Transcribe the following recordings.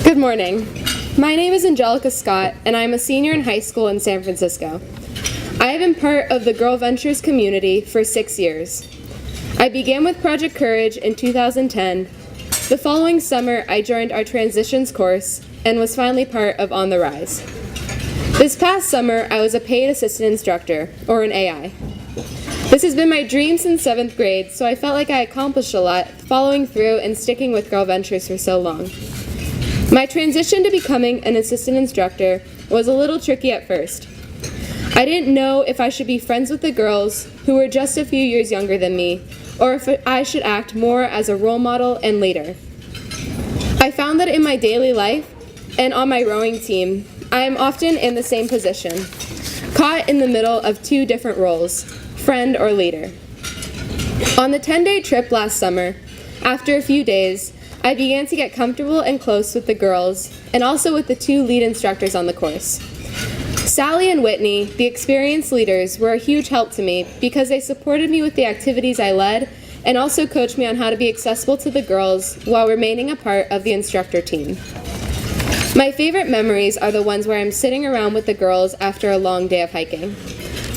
Good morning. My name is Angelica2, and I am a senior in high school in San Francisco. I have been part of the Girl Ventures community for 6 years. I began with Project Courage in 2010. The following summer, I joined our Transitions course and was finally part of On the Rise. This past summer, I was a paid assistant instructor, or an AI. This has been my dream since 7th grade, so I felt like I accomplished a lot following through and sticking with Girl Ventures for so long. My transition to becoming an assistant instructor was a little tricky at first. I didn't know if I should be friends with the girls who were just a few years younger than me, or if I should act more as a role model and leader. I found that in my daily life and on my rowing team, I am often in the same position, caught in the middle of two different roles, friend or leader. On the 10-day trip last summer, after a few days, I began to get comfortable and close with the girls and also with the two lead instructors on the course. Sally and Whitney, the experienced leaders, were a huge help to me because they supported me with the activities I led and also coached me on how to be accessible to the girls while remaining a part of the instructor team. My favorite memories are the ones where I'm sitting around with the girls after a long day of hiking.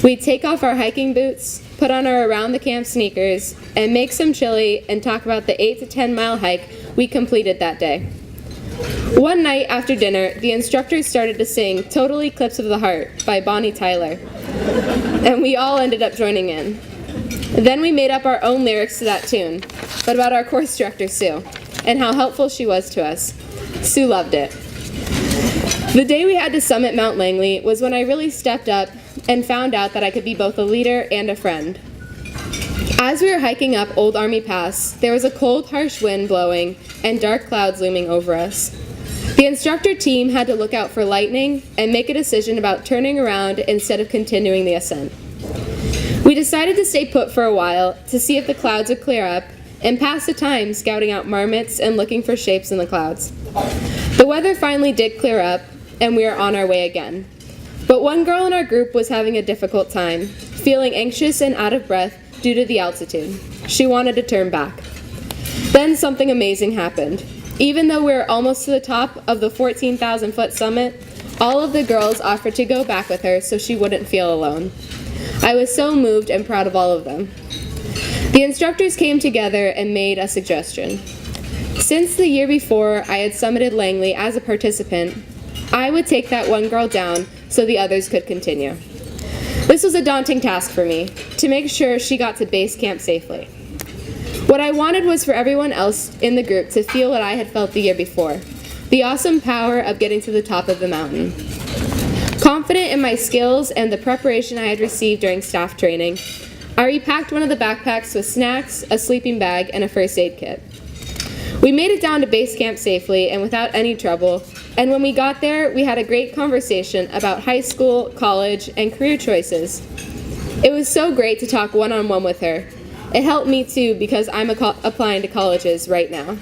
We'd take off our hiking boots, put on our around-the-camp sneakers, and make some chili and talk about the 8 to 10 mile hike we completed that day. One night after dinner, the instructors started to sing Total Eclipse of the Heart by Bonnie Tyler, and we all ended up joining in. Then we made up our own lyrics to that tune, but about our course director, Sue, and how helpful she was to us. Sue loved it. The day we had to summit Mount Langley was when I really stepped up and found out that I could be both a leader and a friend. As we were hiking up Old Army Pass, there was a cold, harsh wind blowing and dark clouds looming over us. The instructor team had to look out for lightning and make a decision about turning around instead of continuing the ascent. We decided to stay put for a while to see if the clouds would clear up and pass the time scouting out marmots and looking for shapes in the clouds. The weather finally did clear up, and we are on our way again. But one girl in our group was having a difficult time, feeling anxious and out of breath due to the altitude. She wanted to turn back. Then something amazing happened. Even though we were almost to the top of the 14,000-foot summit, all of the girls offered to go back with her so she wouldn't feel alone. I was so moved and proud of all of them. The instructors came together and made a suggestion. Since the year before I had summited Langley as a participant, I would take that one girl down so the others could continue. This was a daunting task for me, to make sure she got to base camp safely. What I wanted was for everyone else in the group to feel what I had felt the year before, the awesome power of getting to the top of the mountain. Confident in my skills and the preparation I had received during staff training, I repacked one of the backpacks with snacks, a sleeping bag, and a first aid kit. We made it down to base camp safely and without any trouble, and when we got there, we had a great conversation about high school, college, and career choices. It was so great to talk one-on-one with her. It helped me too because I'm applying to colleges right now.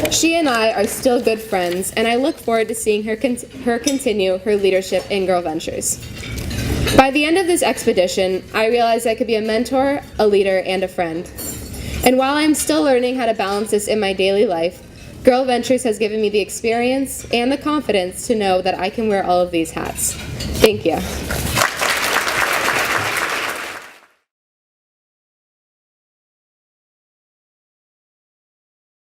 She and I are still good friends, and I look forward to seeing her continue her leadership in Girl Ventures. By the end of this expedition, I realized I could be a mentor, a leader, and a friend. And while I'm still learning how to balance this in my daily life, Girl Ventures has given me the experience and the confidence to know that I can wear all of these hats. Thank you.